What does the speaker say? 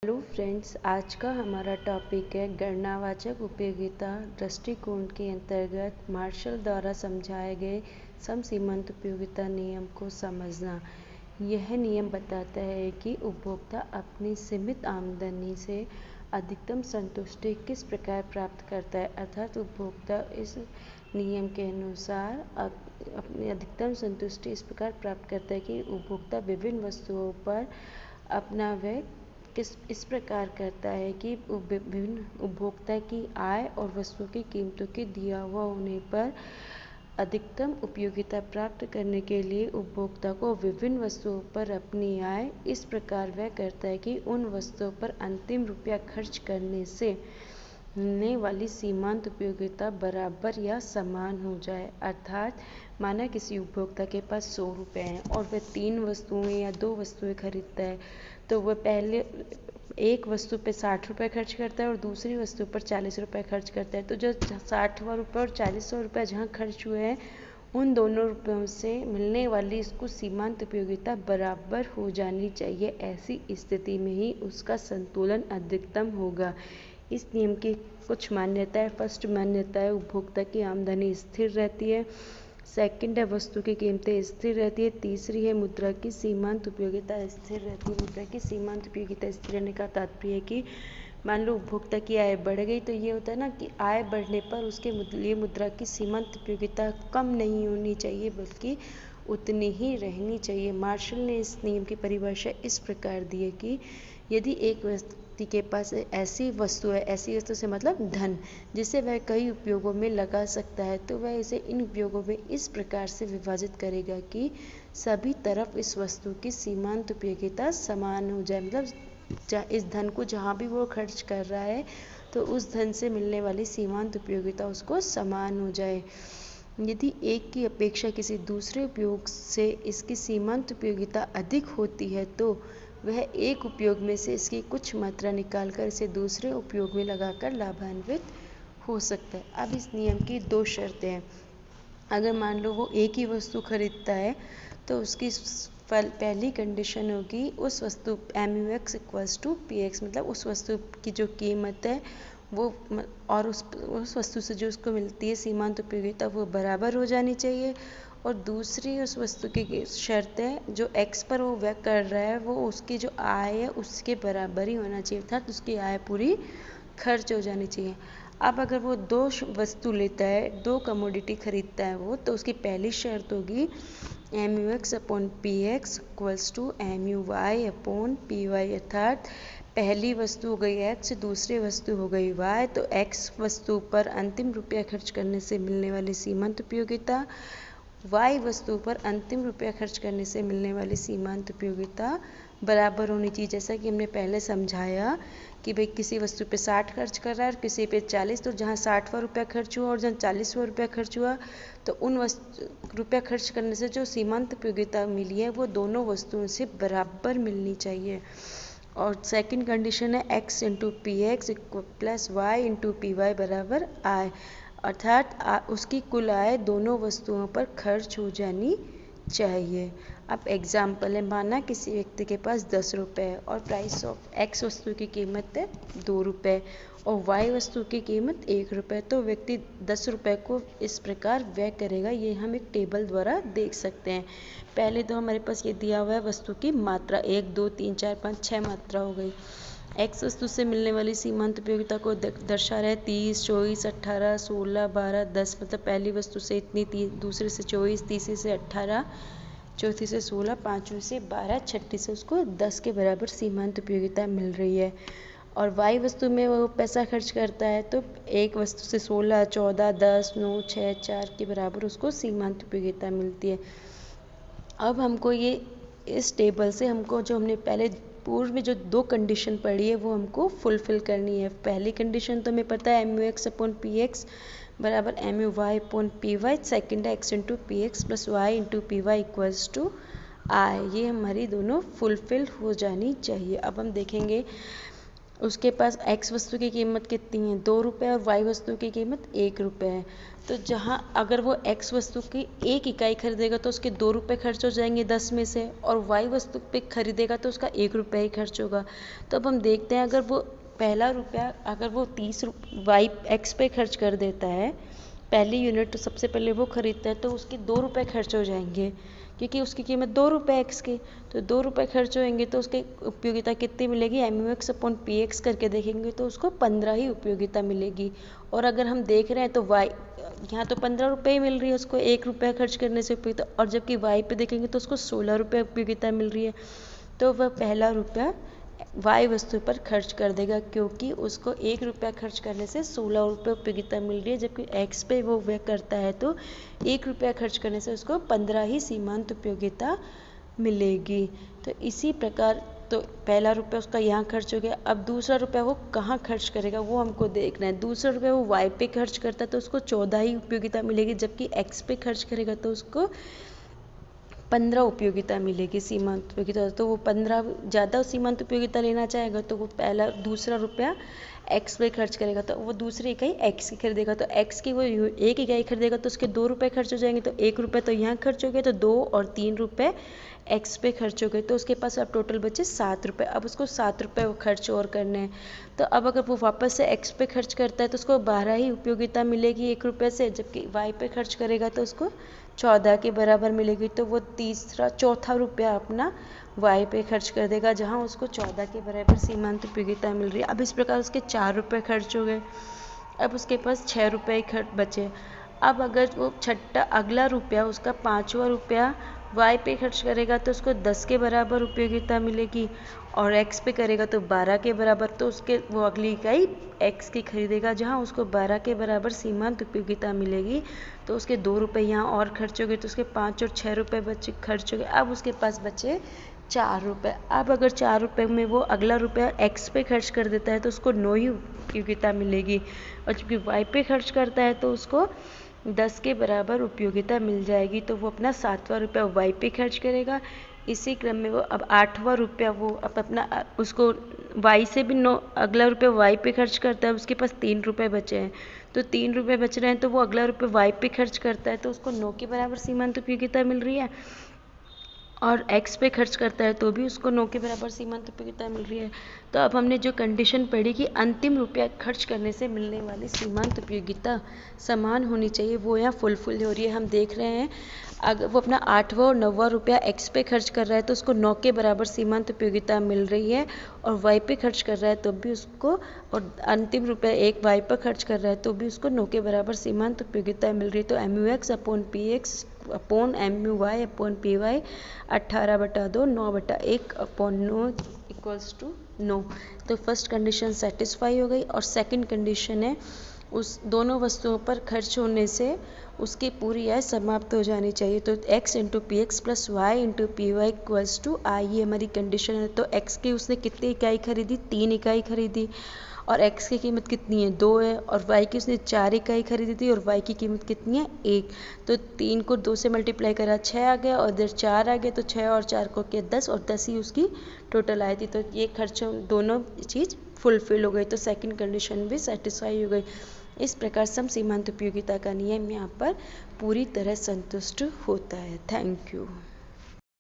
Hello friends, आज का हमारा टॉपिक है गणनावाचक उपयोगिता दृष्टिकोण के अंतर्गत मार्शल द्वारा समझाए गए समसीमांत उपयोगिता नियम को समझना। यह नियम बताता है कि उपभोक्ता अपनी सीमित आमदनी से अधिकतम संतुष्टि किस प्रकार प्राप्त करता है, अर्थात उपभोक्ता इस नियम के अनुसार अपनी अधिकतम संतुष्टि इस प्रकार प्राप्त करता है कि उपभोक्ता विभिन्न वस्तुओं पर अपना व्यय इस प्रकार करता है कि विभिन्न उपभोक्ता की आय और वस्तुओं की कीमतों के दिया हुआ होने पर अधिकतम उपयोगिता प्राप्त करने के लिए उपभोक्ता को विभिन्न वस्तुओं पर अपनी आय इस प्रकार व्यय करता है कि उन वस्तुओं पर अंतिम रुपया खर्च करने से मिलने वाली सीमांत उपयोगिता बराबर या समान हो जाए। अर्थात माना किसी उपभोक्ता के पास 100 रुपये हैं और वह 3 वस्तुएं या 2 वस्तुएं खरीदता है, तो वह पहले एक वस्तु पे 60 रुपये खर्च करता है और दूसरी वस्तु पर 40 रुपये खर्च करता है। तो जो 60वां रुपये और 40वां रुपये जहाँ खर्च हुए हैं, उन दोनों रुपयों से मिलने वाली इसको सीमांत उपयोगिता बराबर हो जानी चाहिए। ऐसी स्थिति में ही उसका संतुलन अधिकतम होगा। इस नियम की कुछ मान्यताएं। फर्स्ट मान्यता है उपभोक्ता की आमदनी स्थिर रहती है। सेकंड है वस्तु की कीमतें स्थिर रहती है। तीसरी है मुद्रा की सीमांत उपयोगिता स्थिर रहती है। मुद्रा की सीमांत उपयोगिता स्थिर रहने का तात्पर्य है कि मान लो उपभोक्ता की आय बढ़ गई, तो ये होता है ना कि आय बढ़ने पर उसके लिए मुद्रा की सीमांत उपयोगिता कम नहीं होनी चाहिए, बल्कि उतनी ही रहनी चाहिए। मार्शल ने इस नियम की परिभाषा इस प्रकार दी है कि यदि एक व्यक्ति के पास ऐसी वस्तु से मतलब धन, जिसे वह कई उपयोगों में लगा सकता है, तो वह इसे इन उपयोगों में इस प्रकार से विभाजित करेगा कि सभी तरफ इस वस्तु की सीमांत उपयोगिता समान हो जाए। मतलब इस धन को जहाँ भी वो खर्च कर रहा है, तो उस धन से मिलने वाली सीमांत उपयोगिता उसको समान हो जाए। यदि एक की अपेक्षा किसी दूसरे उपयोग से इसकी सीमांत उपयोगिता अधिक होती है, तो वह एक उपयोग में से इसकी कुछ मात्रा निकालकर इसे दूसरे उपयोग में लगाकर लाभान्वित हो सकता है। अब इस नियम की 2 शर्तें हैं। अगर मान लो वो एक ही वस्तु खरीदता है, तो उसकी पहली कंडीशन होगी उस वस्तु MUX = PX, मतलब उस वस्तु की जो कीमत है वो और उस वस्तु से जो उसको मिलती है सीमांत उपयोगिता वो बराबर हो जानी चाहिए। और दूसरी उस वस्तु की शर्त है जो X पर वो व्यय कर रहा है वो उसकी जो आय है उसके बराबर ही होना चाहिए, अर्थात उसकी आय पूरी खर्च हो जानी चाहिए। अब अगर वो 2 वस्तु लेता है, 2 कमोडिटी खरीदता है वो, तो उसकी पहली शर्त होगी MUX/PX = MUY/PY, अर्थात पहली वस्तु हो गई X, दूसरी वस्तु हो गई Y, तो X वस्तु पर अंतिम रुपया खर्च करने से मिलने वाली सीमांत उपयोगिता Y वस्तु पर अंतिम रुपया खर्च करने से मिलने वाली सीमांत उपयोगिता बराबर होनी चाहिए। जैसा कि हमने पहले समझाया कि भाई किसी वस्तु पे 60 खर्च कर रहा है और किसी पे 40, तो जहाँ 60वां रुपया खर्च हुआ और जहाँ 40वां रुपया खर्च हुआ, तो उन रुपया खर्च करने से जो सीमांत उपयोगिता मिली है वो दोनों वस्तुओं से बराबर मिलनी चाहिए। और सेकंड कंडीशन है X × PX + Y × PY = I, अर्थात उसकी कुल आय दोनों वस्तुओं पर खर्च हो जानी चाहिए। अब एग्जाम्पल है, माना किसी व्यक्ति के पास 10 रुपये है और प्राइस ऑफ X वस्तु की कीमत है 2 रुपये और Y वस्तु की कीमत 1 रुपये, तो व्यक्ति 10 रुपये को इस प्रकार व्यय करेगा। ये हम एक टेबल द्वारा देख सकते हैं। पहले तो हमारे पास ये दिया हुआ है वस्तु की मात्रा 1, 2, 3, 4, 5, 6 मात्रा हो गई। X वस्तु से मिलने वाली सीमांत उपयोगिता को दर्शा रहा है 30, 24, 18, 16, 12, 10, मतलब पहली वस्तु से इतनी, दूसरे से 24, तीसरी से 18, चौथी से 16, पाँचवीं से 12, छठी से उसको 10 के बराबर सीमांत उपयोगिता मिल रही है। और Y वस्तु में वो पैसा खर्च करता है, तो एक वस्तु से 16, 14, 10, 9, 6, 4 के बराबर उसको सीमांत उपयोगिता मिलती है। अब हमको ये इस टेबल से हमको जो हमने पहले पूर्व में जो 2 कंडीशन पढ़ी है वो हमको फुलफिल करनी है। पहली कंडीशन तो हमें पता है MUX/PX = MUY/PY, सेकंड है X × PX + Y × PY = I। ये हमारी दोनों फुलफिल हो जानी चाहिए। अब हम देखेंगे उसके पास एक्स वस्तु की कीमत कितनी है, 2 रुपये, और वाई वस्तु की कीमत 1 रुपये है। तो जहाँ अगर वो एक्स वस्तु की 1 इकाई खरीदेगा तो उसके 2 रुपये खर्च हो जाएंगे 10 में से, और वाई वस्तु पे खरीदेगा तो उसका 1 रुपया ही खर्च होगा। तो अब हम देखते हैं, अगर वो पहला रुपया अगर वो 30 वाई एक्स पे खर्च कर देता है, पहली यूनिट तो सबसे पहले वो खरीदता है, तो उसके 2 रुपये खर्च हो जाएंगे, क्योंकि उसकी कीमत 2 रुपये एक्स की। तो 2 रुपये खर्च होंगे तो उसकी उपयोगिता कितनी मिलेगी, MUX अपॉन PX करके देखेंगे तो उसको 15 ही उपयोगिता मिलेगी। और अगर हम देख रहे हैं तो वाई यहाँ तो 15 रुपये ही मिल रही है उसको 1 रुपया खर्च करने से उपयोगिता, और जबकि वाई पे देखेंगे तो उसको 16 रुपये उपयोगिता मिल रही है। तो वह पहला रुपया वाई वस्तु पर खर्च कर देगा, क्योंकि उसको 1 रुपया खर्च करने से 16 रुपये उपयोगिता मिल रही है, जबकि एक्स पे वो व्यय करता है तो 1 रुपया खर्च करने से उसको 15 ही सीमांत उपयोगिता मिलेगी। तो इसी प्रकार तो पहला रुपया उसका यहाँ खर्च हो गया। अब दूसरा रुपया वो कहाँ खर्च करेगा वो हमको देखना है। दूसरा रुपया वो वाई पे खर्च करता है तो उसको 14 ही उपयोगिता मिलेगी, जबकि एक्स पे खर्च करेगा तो उसको 15 उपयोगिता मिलेगी सीमांत उपयोगिता। तो वो 15 ज़्यादा सीमांत उपयोगिता लेना चाहेगा तो वो दूसरा रुपया एक्स पे खर्च करेगा, तो वो दूसरी इकाई एक्स की खरीदेगा। तो एक्स की वो 1 इकाई खरीदेगा तो उसके 2 रुपये खर्च हो जाएंगे, तो 1 रुपये तो यहाँ खर्च हो गए, तो 2 और 3 रुपये एक्स पे खर्च हो गए, तो उसके पास अब टोटल बचे 7 रुपये। अब उसको 7 रुपये खर्च और करने हैं। तो अब अगर वो वापस से एक्स पे खर्च करता है तो उसको 12 ही उपयोगिता मिलेगी 1 रुपये से, जबकि वाई पे खर्च करेगा तो उसको 14 के बराबर मिलेगी। तो वो चौथा रुपया अपना वाई पे खर्च कर देगा, जहाँ उसको 14 के बराबर सीमांत उपयोगिता मिल रही है। अब इस प्रकार उसके 4 रुपये खर्च हो गए। अब उसके पास 6 रुपये खर्च बचे। अब अगर वो अगला रुपया उसका 5वां रुपया वाई पे खर्च करेगा तो उसको 10 के बराबर उपयोगिता मिलेगी, और एक्स पे करेगा तो 12 के बराबर, तो उसके वो अगली इकाई एक्स की खरीदेगा, जहाँ उसको 12 के बराबर सीमांत उपयोगिता मिलेगी। तो उसके 2 रुपये यहाँ और खर्च हो गए, तो उसके 5 और 6 रुपये बचे खर्च हो गए। अब उसके पास बचे 4 रुपये। अब अगर 4 रुपये में वो अगला रुपया एक्स पे खर्च कर देता है तो उसको 9 ही उपयोगिता मिलेगी, और जबकि वाई पे खर्च करता है तो उसको 10 के बराबर उपयोगिता मिल जाएगी। तो वो अपना 7वां रुपया वाई पे खर्च करेगा। इसी क्रम में वो अब 8वां रुपया वो अपना उसको वाई से भी 9 अगला रुपया वाई पे खर्च करता है, उसके पास 3 रुपये बचे हैं, तो 3 रुपये बच रहे हैं, तो वो अगला रुपया वाई पे खर्च करता है तो उसको 9 के बराबर सीमांत उपयोगिता मिल रही है, और एक्स पे खर्च करता है तो भी उसको 9 के बराबर सीमांत उपयोगिता मिल रही है। तो अब हमने जो कंडीशन पढ़ी कि अंतिम रुपया खर्च करने से मिलने वाली सीमांत उपयोगिता समान होनी चाहिए, वो यहाँ फुलफिल हो रही है। हम देख रहे हैं अगर वो अपना 8वां और 9वां रुपया एक्स पे खर्च कर रहा है तो उसको 9 के बराबर सीमांत उपयोगिता मिल रही है, और वाई पे खर्च कर रहा है तो भी उसको, और अंतिम रुपया एक वाई पर खर्च कर रहा है तो भी उसको 9 के बराबर सीमांत उपयोगिता मिल रही है। तो MUX upon PX upon MUY upon PY 18/2 9/1 upon 9 equals to 9। तो फर्स्ट कंडीशन सेटिस्फाई हो गई, और सेकंड कंडीशन है उस दोनों वस्तुओं पर खर्च होने से उसकी पूरी आय समाप्त हो जानी चाहिए। तो x into P X plus Y into P Y equals to I, ये हमारी कंडीशन है। तो x की उसने कितनी इकाई खरीदी, 3 इकाई खरीदी, और x की कीमत कितनी है, 2 है, और y की उसने 4 इकाई खरीदी थी, और y की कीमत कितनी है, 1। तो 3 को 2 से मल्टीप्लाई करा 6 आ गया, और इधर 4 आ गया, तो 6 और 4 को किया 10, और 10 ही उसकी टोटल आई थी। तो ये खर्च दोनों चीज़ फुलफिल हो गई, तो सेकंड कंडीशन भी सेटिस्फाई हो गई। इस प्रकार सम सीमांत उपयोगिता का नियम यहाँ पर पूरी तरह संतुष्ट होता है। Thank you.